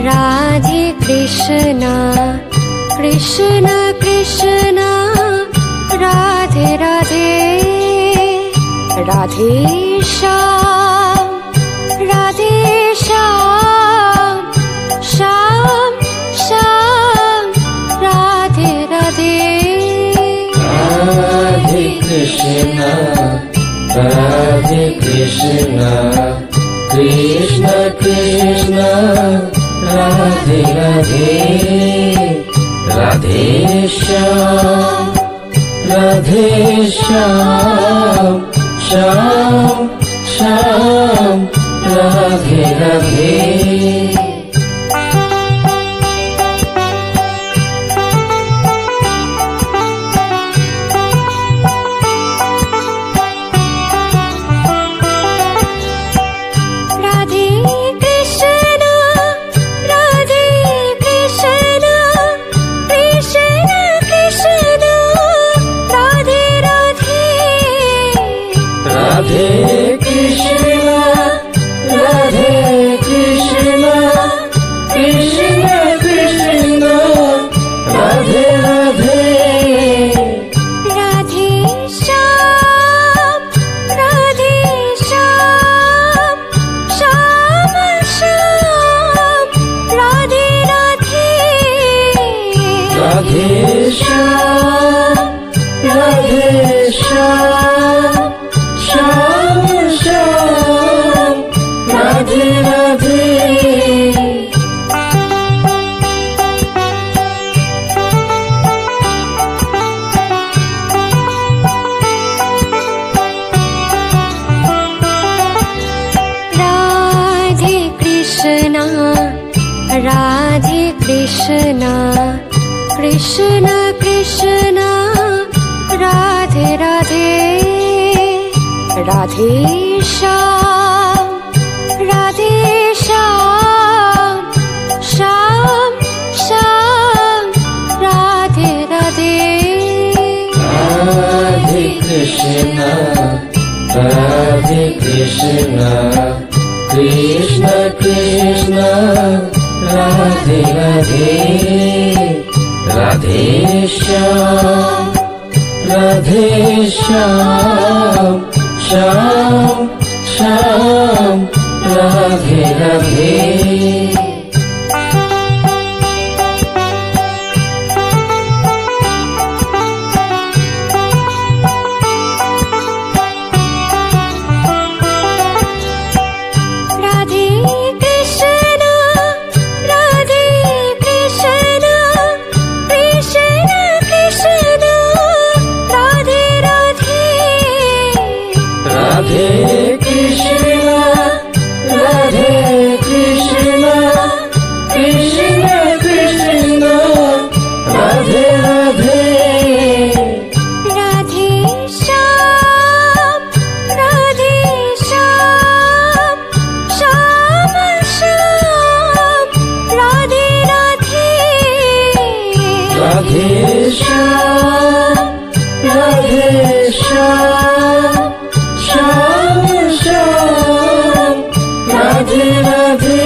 Radhe Krishna Krishna Krishna Radhe Radhe Radhe Shyam Shyam Shyam Radhe Radhe Radhe Krishna Krishna Krishna Radhe Radhe Radhe Shyam Shyam Shyam Radhe Radhe Radhe Krishna Krishna Krishna Radhe Radhe Radhe Shyam Shyam Shyam Radhe Radhe Radhe Shyam Shyam Shyam Radhe Radhe Radhe Krishna Krishna Krishna Radhe Radhe Radhe Shyam Shyam Shyam Radhe Radhe Radhe Krishna Krishna Krishna Radhe Radhe Radhe Shyam Shyam Shyam Radhe Radhe Radhe Krishna Krishna Krishna Radhe Radhe Radhe Shyam Shyam Shyam Radhe Radhe Radhe Shyam Shyam Shyam Radhe Radhe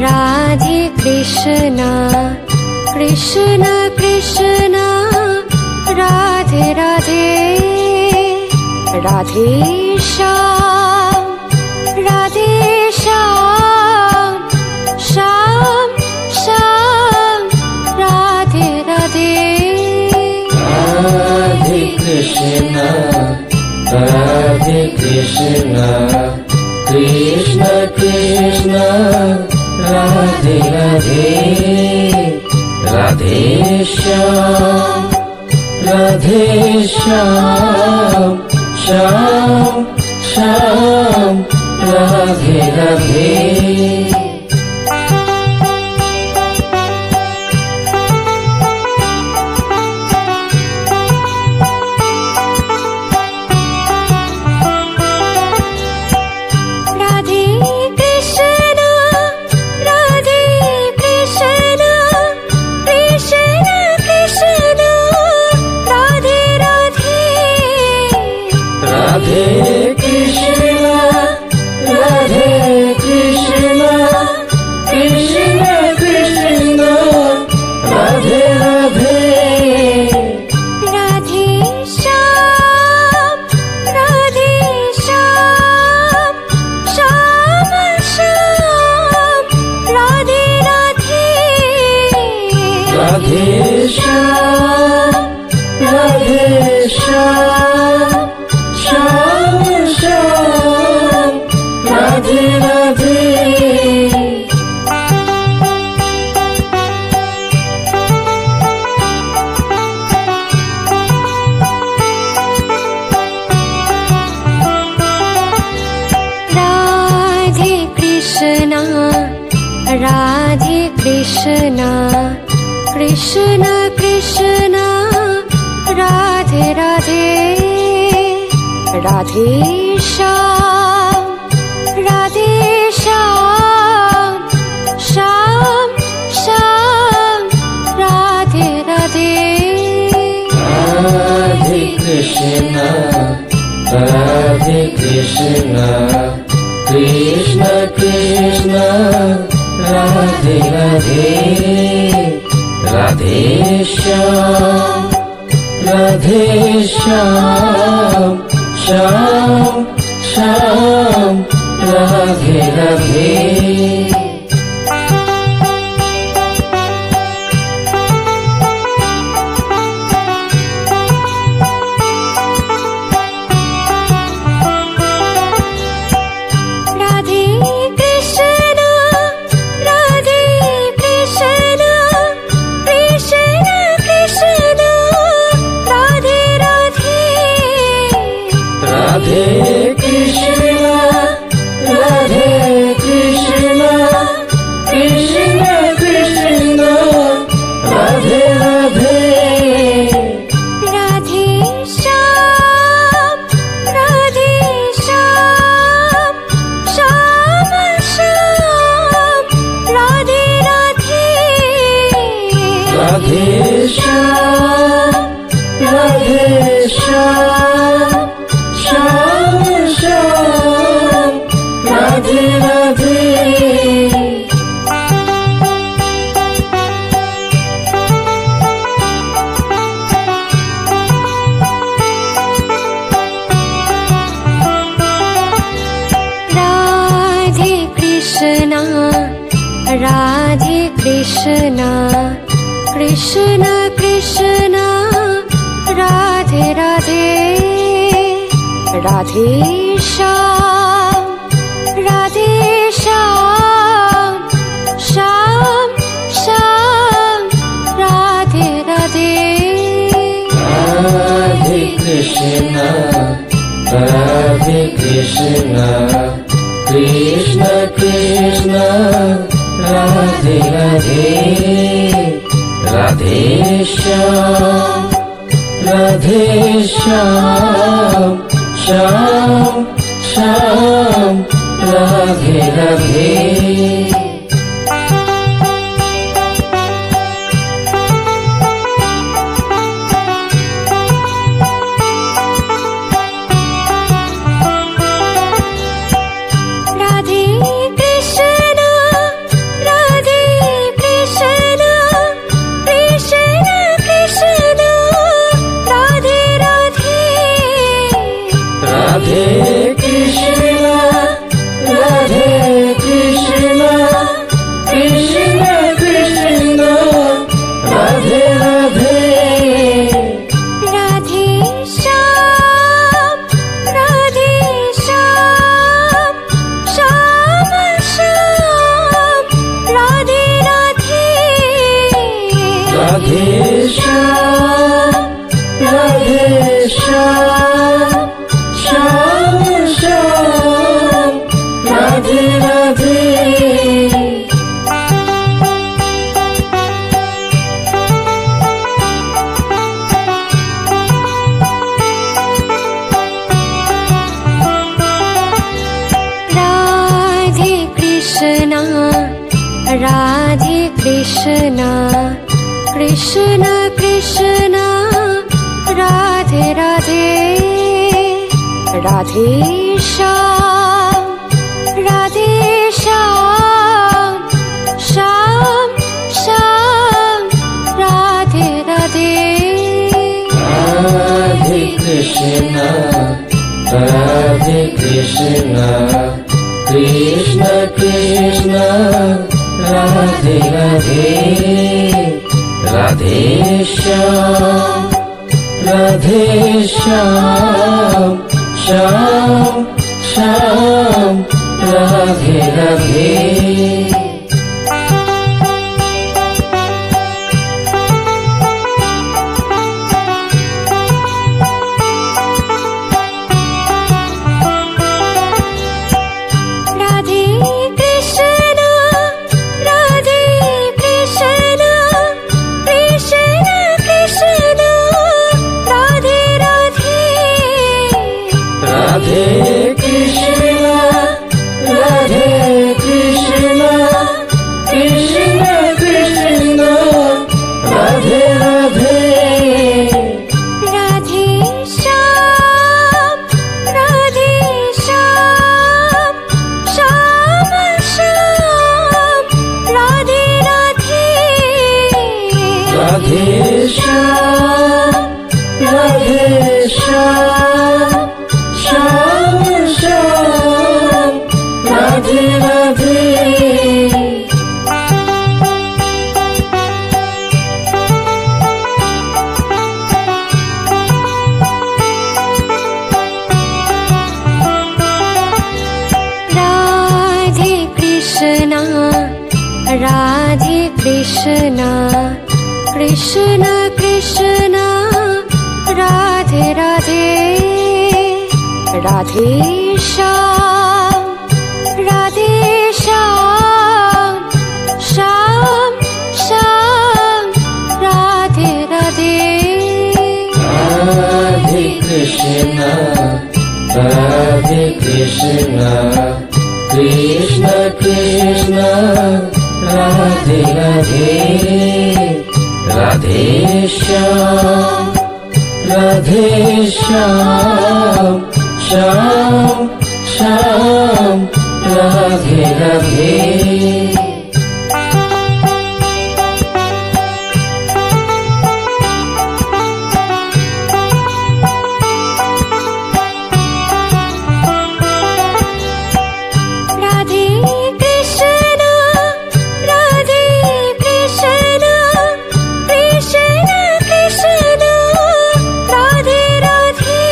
Radhe Krishna Krishna Krishna Radhe Radhe Radhe Shyam Shyam Shyam Radhe Radhe Radhe Krishna Krishna Krishna Radhe Radhe Radhe Shyam Shyam Shyam Radhe Radhe Radhe Krishna Shyam Radhe Shyam Shyam Shyam Radhe Radhe Radhe Krishna Krishna Krishna Radhe Radhe Radhe Shyam Shyam Shyam Radhe Radhe Radhe Krishna Krishna Krishna Radhe Radhe Radhe Shyam Shyam Shyam Radhe Radhe Radhe Krishna Radhe Krishna Krishna Krishna Radhe Radhe Radhe Shyam Shyam Shyam Radhe Radhe Radhe Shyam Shyam Shyam Radhe Radhe Radhe Krishna Krishna Krishna Radhe Radhe Radhe Shyam Shyam Shyam Radhe Radhe Radhe Krishna Krishna Krishna Radhe Radhe Radhe Shyam Shyam Shyam Radhe Radhe Radhe Krishna Krishna Krishna Radhe Radhe Radhe Shyam Shyam Shyam Radhe Radhe Radhe Shyam Shyam Shyam Radhe Radhe Radhe Krishna Krishna Krishna Radhe Radhe Radhe Shyam Shyam Shyam Radhe Radhe Radhe Krishna Krishna Krishna Radhe Radhe Radhe Shyam Radhe Shyam Shyam Shyam Radhe Radhe Radhe Krishna Radhe Krishna Krishna Krishna Radhe Radhe Radhe Krishna Radhe Krishna Krishna Krishna Radhe Radhe Radhe Shyam Radhe Shyam Shyam Shyam Radhe Radhe Radhe Shyam Radhe Shyam Shyam Shyam Radhe Radhe Radhe Krishna Radhe Krishna Krishna Krishna Radhe Radhe Radhe Shyam Radhe Shyam Shyam Shyam Radhe Radhe Radhe Krishna Radhe Krishna Krishna Krishna Radhe Radhe Radhe Shyam Radhe Shyam Shyam Shyam Radhe Radhe Radhe Krishna Radhe Krishna Krishna Krishna Radhe Radhe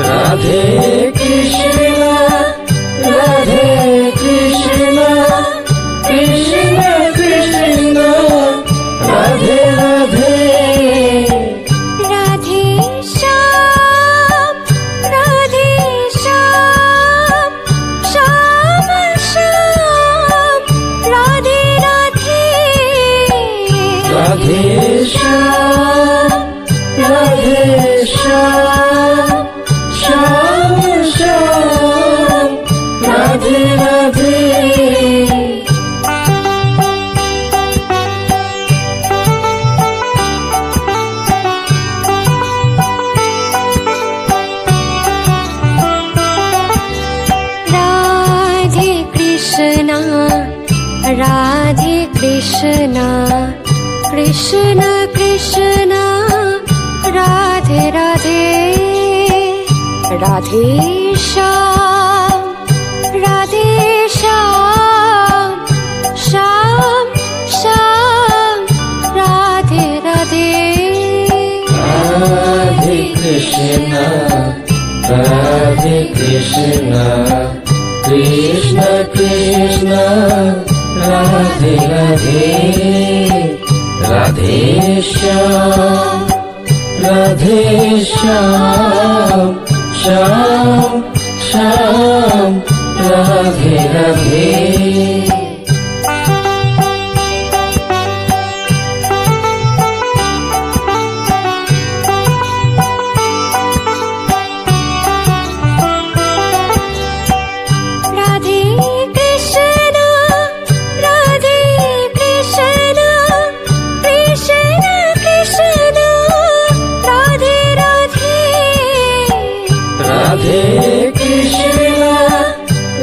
Radhe Krishna Radhe Krishna Krishna Krishna Radhe Radhe Radhe Shyam Radhe Shyam Shyam Shyam Radhe Radhe Radhe Shyam Radhe Shyam Shyam Shyam Radhe Radhe Radhe Krishna Radhe Krishna Krishna Krishna Radhe Radhe Radhe Shyam Radhe Shyam Shyam Shyam Radhe Radhe Radhe Krishna Radhe Krishna Krishna Krishna Radhe Radhe Radhe Shyam Radhe Shyam Shyam Shyam Radhe Radhe Radhe Krishna Radhe Krishna Krishna Krishna Radhe Radhe Radhe Krishna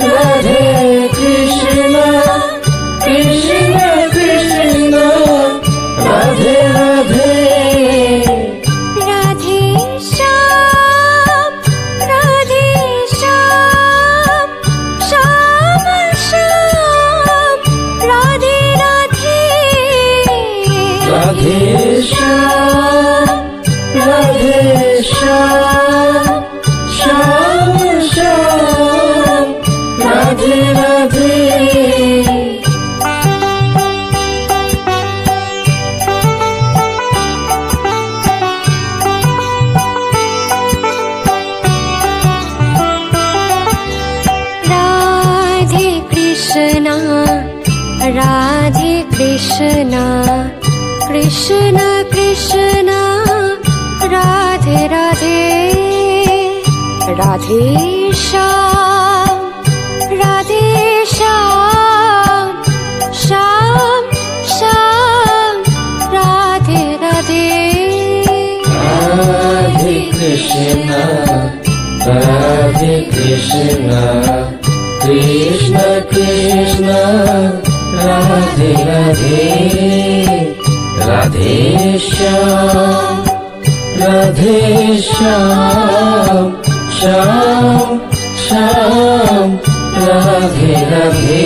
Radhe Krishna Krishna Radhe Krishna Krishna Krishna Radhe Radhe Radhe Shyam Shyam Shyam Radhe Radhe Radhe Krishna Krishna Krishna Radhe Radhe Radhe Shyam Shyam Shyam Radhe Radhe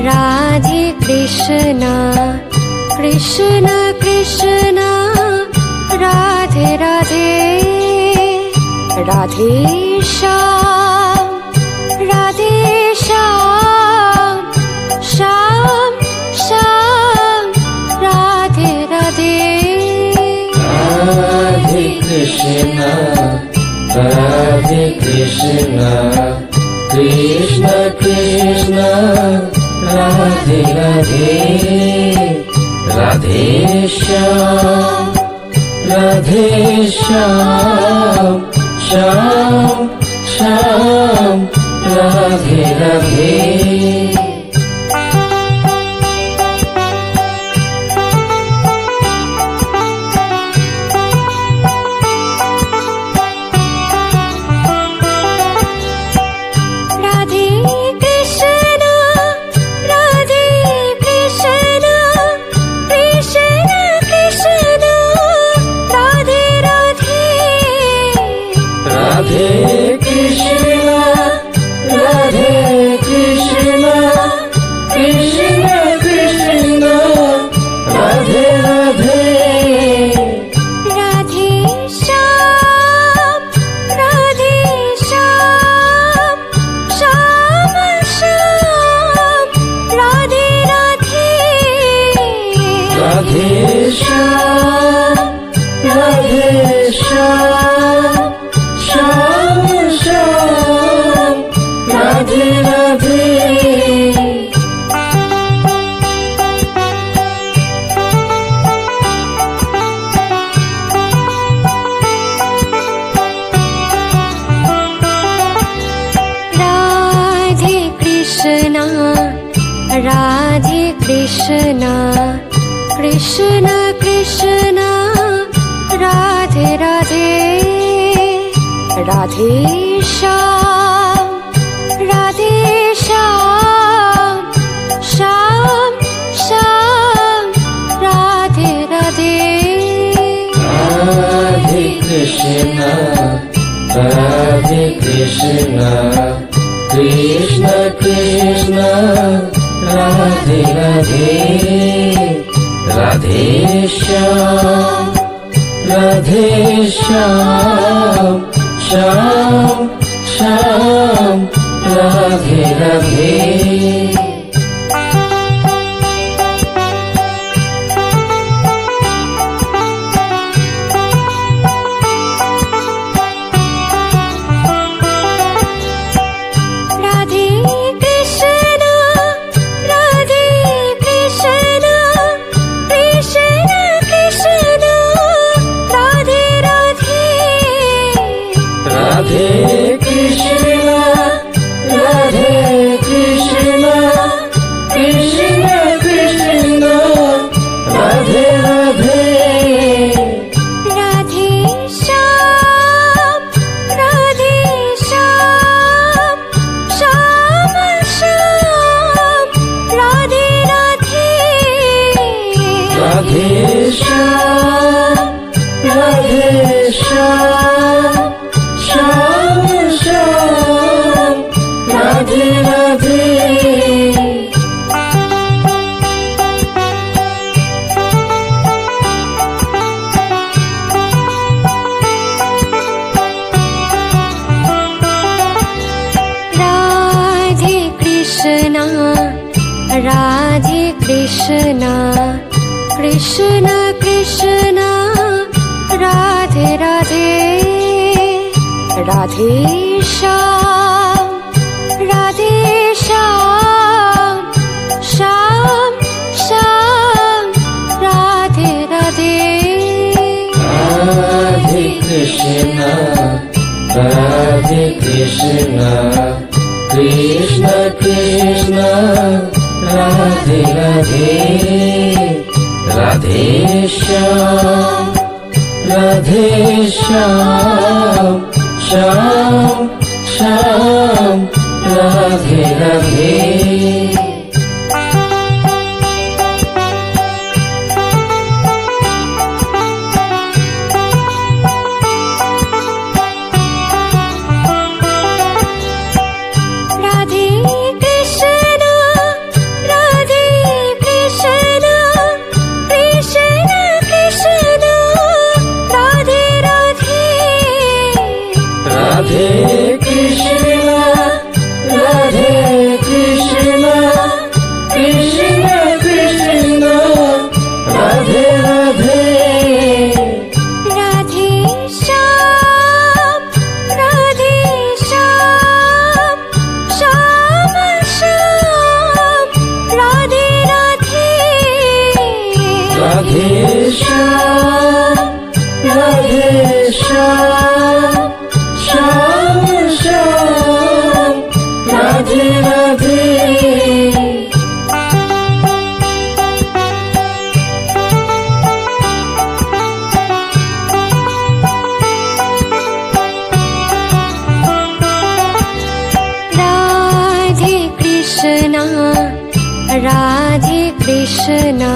Radhe Krishna Krishna Krishna Radhe Radhe Radhe Shyam Shyam Shyam Radhe Radhe Radhe Krishna Krishna Krishna Radhe Radhe Radhe Shyam Shyam Shyam Radhe Radhe Radhe Krishna Krishna Krishna Radhe Radhe Radhe Shyam Shyam Shyam Radhe Radhe Radhe Krishna Krishna Krishna Radhe Radhe Radhe Shyam Shyam Shyam Radhe Radhe Radhe Krishna Krishna Radhe Krishna Krishna Krishna Radhe Radhe Radhe Shyam Radhe Shyam Shyam Shyam Radhe Radhe Radhe Krishna Radhe Krishna Krishna Krishna Radhe Radhe Radhe Shyam Radhe Shyam Shyam Shyam Radhe Radhe Radhe Krishna, Radhe Krishna, Krishna Krishna, Radhe Radhe. Radhe Shyam, Radhe Shyam, Shyam Shyam, Radhe Radhe. Radhe Shyam, Radhe Shyam, Shyam Shyam, Radhe Radhe. Radhe Krishna, Radhe Krishna,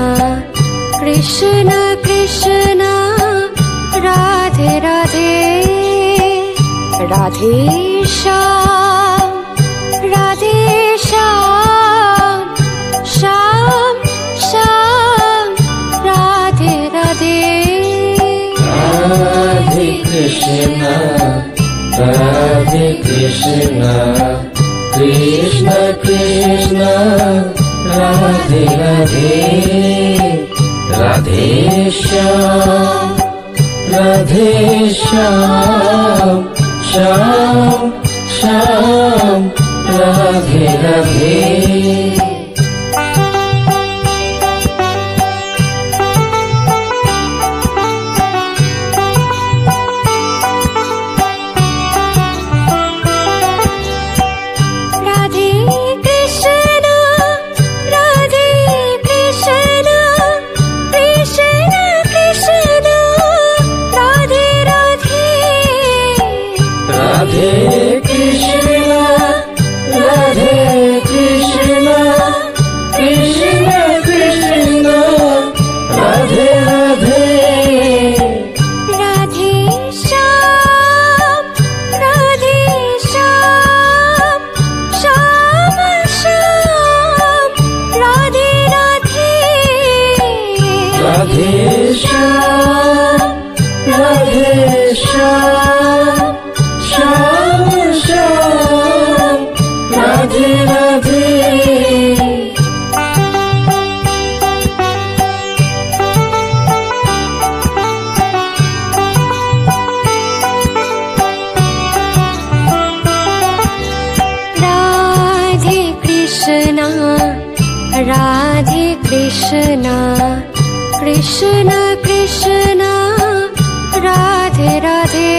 Krishna Krishna, Radhe Radhe, Radhe Shyam, Radhe Shyam, Shyam Shyam, Radhe Radhe. Radhe Krishna, Radhe Krishna, Krishna Krishna, Radhe Radhe, Radhe Shyam, Radhe Shyam, Shyam Shyam, Radhe Radhe. Radhe Krishna, Radhe Krishna, Krishna Krishna, Radhe Radhe. Radhe Krishna, Radhe Krishna, Krishna Krishna, Radhe Radhe. Radhe Shyam, Radhe Shyam, Shyam Shyam, Radhe Radhe. Radhe Shyam, Radhe Shyam, Shyam Shyam, Radhe Radhe. Radhe Krishna, Radhe Krishna, Krishna Krishna, Radhe Radhe,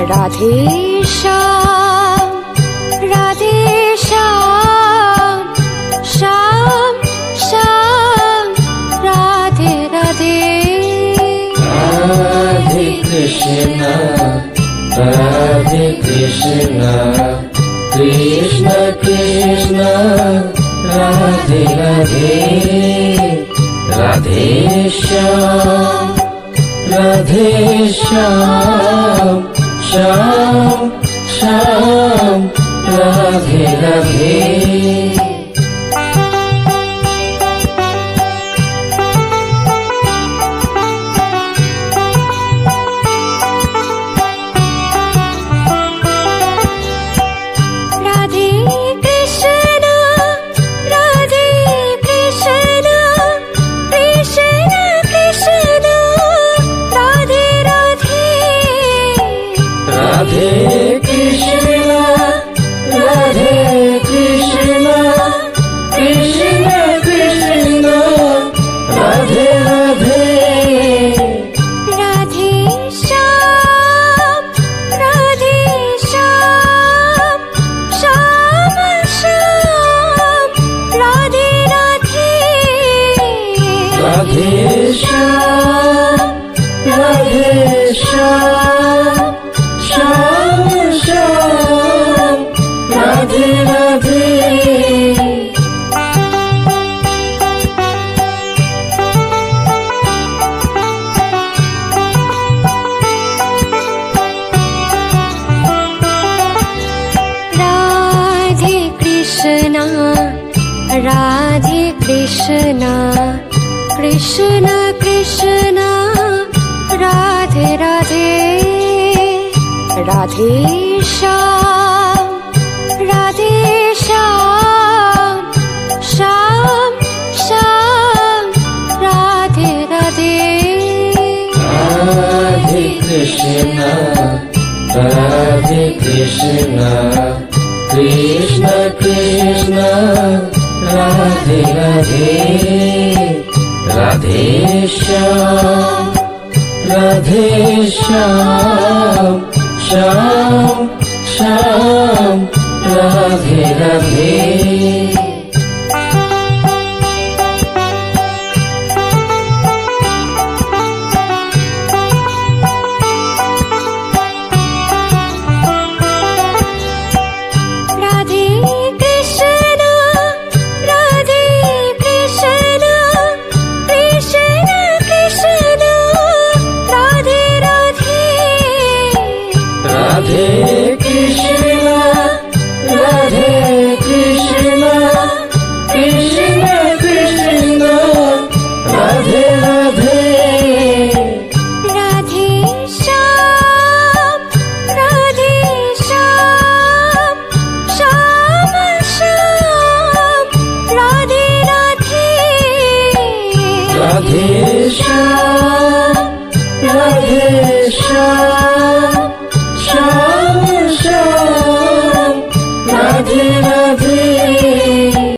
Radhe Shyam, Radhe Shyam, Shyam Shyam, Radhe Radhe. Radhe Krishna, Radhe Krishna, Krishna Krishna, Radhe Radhe, Radhe Shyam, Radhe Shyam, Shyam Shyam, Radhe Radhe. Radhe Krishna, Krishna Radhe Krishna Krishna Krishna Radhe Radhe Radhe Shyam Radhe Shyam Shyam Shyam Radhe Radhe Radhe Krishna Krishna Krishna Radhe Radhe Radhe Shyam Shyam Shyam Radhe Radhe